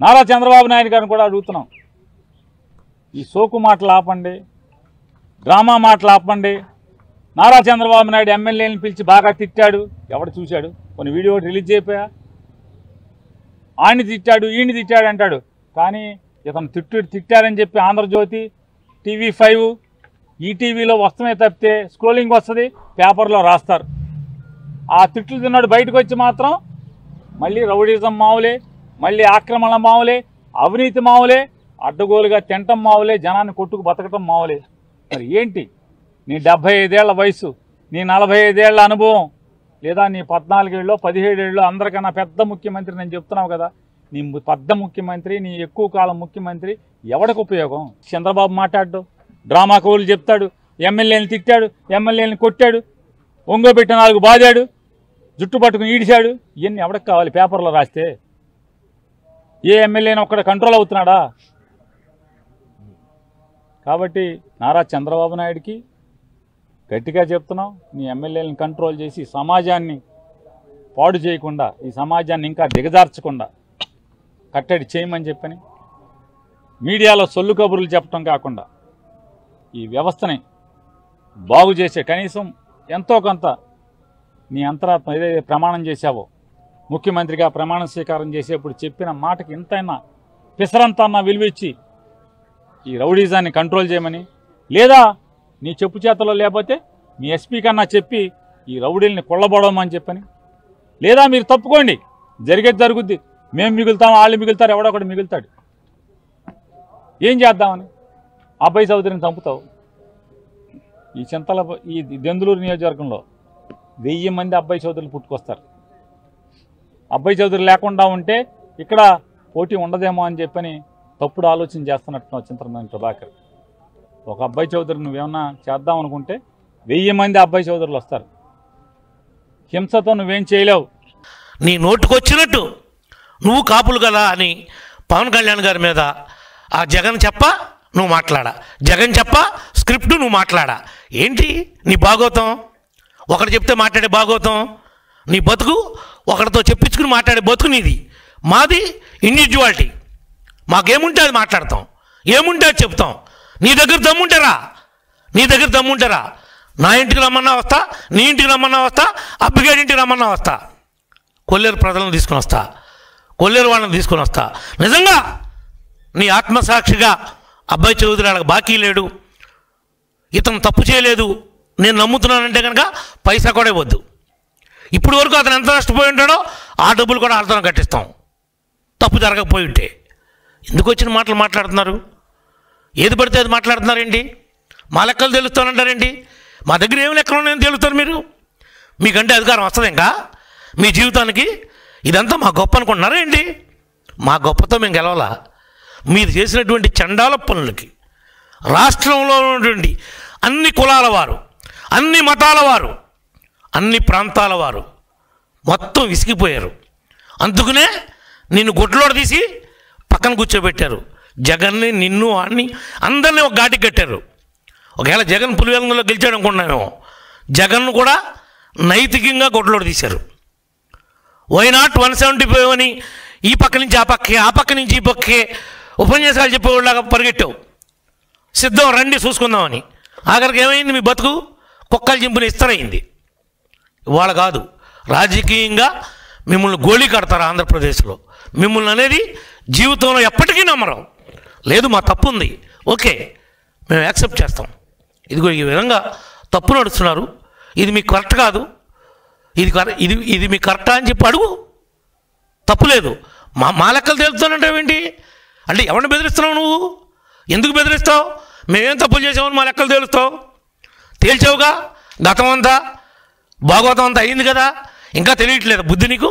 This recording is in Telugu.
నారా చంద్రబాబు నాయుడు గారిని కూడా అడుగుతున్నాం, ఈ సోకు మాటలు ఆపండి, డ్రామా మాటలు ఆపండి. నారా చంద్రబాబు నాయుడు ఎమ్మెల్యేని పిలిచి బాగా తిట్టాడు, ఎవడు చూశాడు? కొన్ని వీడియో రిలీజ్ అయిపోయా, ఆయన్ని తిట్టాడు ఈయన్ని తిట్టాడు అంటాడు. కానీ ఇతను తిట్టారని చెప్పి ఆంధ్రజ్యోతి, TV5, ఈటీవీలో వస్తమే తప్పితే స్క్రోలింగ్ వస్తుంది, పేపర్లో రాస్తారు. ఆ తిట్లు తిన్నాడు బయటకు వచ్చి మాత్రం మళ్ళీ రౌడీజం మావులే, మళ్ళీ ఆక్రమణ మావులే, అవినీతి మావులే, అడ్డగోలుగా తింటం మావులే, జనాన్ని కొట్టుకు బతకటం మావులే. మరి ఏంటి నీ 75 ఏళ్ల వయసు, నీ 45 ఏళ్ల అనుభవం, లేదా నీ 14 ఏళ్ళు 17 ఏళ్ళు అందరికన్నా పెద్ద ముఖ్యమంత్రి నేను చెప్తున్నావు కదా, నీ పెద్ద ముఖ్యమంత్రి, నీ ఎక్కువ కాలం ముఖ్యమంత్రి ఎవడికి ఉపయోగం? చంద్రబాబు మాట్లాడు, డ్రామా కవులు చెప్తాడు, ఎమ్మెల్యేని తిట్టాడు, ఎమ్మెల్యేని కొట్టాడు, ఒంగోబెట్టి 4 బాదాడు, జుట్టు పట్టుకుని ఈడిశాడు. ఇవన్నీ ఎవడికి కావాలి? పేపర్లో రాస్తే ఏ ఎమ్మెల్యేని ఒక్కడ కంట్రోల్ అవుతున్నాడా? కాబట్టి నారా చంద్రబాబు నాయుడికి గట్టిగా చెప్తున్నాం, నీ ఎమ్మెల్యేలను కంట్రోల్ చేసి సమాజాన్ని పాడు చేయకుండా, ఈ సమాజాన్ని ఇంకా దిగజార్చకుండా కట్టడి చేయమని చెప్పని, మీడియాలో సొల్లు కబుర్లు చెప్పడం కాకుండా ఈ వ్యవస్థని బాగు చేసే కనీసం ఎంతో కొంత నీ అంతరాత్మ ఏదైతే ప్రమాణం చేశావో, ముఖ్యమంత్రిగా ప్రమాణ స్వీకారం చేసేప్పుడు చెప్పిన మాటకి ఇంతైనా పిసరంతన్నా విలువిచ్చి ఈ రౌడీజాన్ని కంట్రోల్ చేయమని, లేదా నీ చెప్పు చేతలో లేకపోతే మీ ఎస్పీ కన్నా చెప్పి ఈ రౌడీల్ని కొల్లబడమని చెప్పని, లేదా మీరు తప్పుకోండి, జరిగేది జరుగుద్ది, మేము మిగులుతాం, వాళ్ళు మిగులుతారు, ఎవడొకటి మిగులుతాడు. ఏం చేద్దామని అబ్బాయి చౌదరిని చంపుతావు? ఈ దెందులూరు నియోజకవర్గంలో 1000 మంది అబ్బాయి చౌదరులు పుట్టుకొస్తారు. అబ్బాయి చౌదరి లేకుండా ఉంటే ఇక్కడ పోటీ ఉండదేమో అని చెప్పని తప్పుడు ఆలోచన చేస్తున్నట్టు చింతమనేని ప్రభాకర్. ఒక అబ్బాయి చౌదరి నువ్వేమన్నా చేద్దాం అనుకుంటే 1000 మంది అబ్బాయి చౌదరులు వస్తారు. హింసతో నువ్వేం చేయలేవు. నీ నోటుకొచ్చినట్టు నువ్వు కాపులు కదా అని పవన్ కళ్యాణ్ గారి మీద ఆ జగన్ చెప్ప నువ్వు మాట్లాడా, జగన్ చెప్ప స్క్రిప్ట్ నువ్వు మాట్లాడా. ఏంటి నీ భాగోతం? ఒకటి చెప్తే మాట్లాడే భాగోతం నీ బతుకు, ఒకరితో చెప్పించుకుని మాట్లాడే బతుకు నీది. మాది ఇండివిజువాలిటీ, మాకేముంటే అది మాట్లాడతాం, ఏముంటే అది చెప్తాం. నీ దగ్గర దమ్ముంటారా నా ఇంటికి రమ్మన్నా వస్తా, నీ ఇంటికి రమ్మన్నా వస్తా, అబ్బిగాడి ఇంటికి రమ్మన్నా వస్తా, కొల్లేరు ప్రజలను తీసుకుని వస్తా, కొల్లేరు వాళ్ళని తీసుకుని వస్తా. నిజంగా నీ ఆత్మసాక్షిగా అబ్బాయి చౌదరి వాళ్ళకి బాకీ లేడు, ఇతను తప్పు చేయలేదు, నేను నమ్ముతున్నానంటే కనుక పైసా కూడా ఇవ్వద్దు. ఇప్పుడు వరకు అతను ఎంత నష్టపోయి ఉంటాడో ఆ డబ్బులు కూడా అతను కట్టిస్తాం, తప్పు జరగకపోయి ఉంటే. ఎందుకు వచ్చిన మాటలు మాట్లాడుతున్నారు? ఏది పడితే అది మాట్లాడుతున్నారేంటి? మా లెక్కలు తెలుస్తానంటారేంటి? మా దగ్గర ఏమి లెక్కలు ఉన్నాయని తెలుస్తారు మీరు? మీకంటే అధికారం వస్తుంది ఇంకా మీ జీవితానికి? ఇదంతా మా గొప్ప అనుకుంటున్నారా ఏంటి? మా గొప్పతో మేము గెలవాలా? మీరు చేసినటువంటి చండాల పనులకి రాష్ట్రంలో ఉన్నటువంటి అన్ని కులాల వారు, అన్ని మతాల వారు, అన్ని ప్రాంతాల వారు మొత్తం విసిగిపోయారు. అందుకనే నిన్ను గుడ్లోడు తీసి పక్కన కూర్చోబెట్టారు. జగన్ని, నిన్ను, వాడిని అందరినీ ఒక ఘాటికి కట్టారు. ఒకవేళ జగన్ పులివెందులో గెలిచాడు అనుకున్నామేమో, జగన్ను కూడా నైతికంగా గుడ్లోడు తీశారు. వైనాట్ 175 అని ఈ పక్క నుంచి ఆ పక్కే, ఆ పక్క నుంచి ఈ పక్కే ఉపన్యాసాలు చెప్పేవాళ్ళలాగా పరిగెట్టావు. సిద్ధం రండి చూసుకుందామని. ఆఖరికి ఏమైంది? మీ బతుకు కుక్కలు చింపిన ఇస్తరైంది. ఇవాళ కాదు, రాజకీయంగా మిమ్మల్ని గోళీ కడతారు ఆంధ్రప్రదేశ్లో. మిమ్మల్ని అనేది జీవితంలో ఎప్పటికీ నమ్మరు. లేదు మా తప్పు ఉంది, ఓకే మేము యాక్సెప్ట్ చేస్తాం. ఇదిగో ఈ విధంగా తప్పు నడుస్తున్నారు, ఇది మీకు కరెక్ట్ కాదు, ఇది మీకు కరెక్టా అని చెప్పి అడుగు, తప్పులేదు. మా లెక్కలు తేలుతానంటావేంటి? అంటే ఎవరిని బెదిరిస్తున్నావు నువ్వు? ఎందుకు బెదిరిస్తావు? మేమేం తప్పులు చేసామని మా లెక్కలు తేలుస్తావు? తేల్చావుగా, గతం అంతా భాగవతం అంతా అయింది కదా, ఇంకా తెలియట్లేదు బుద్ధి నీకు?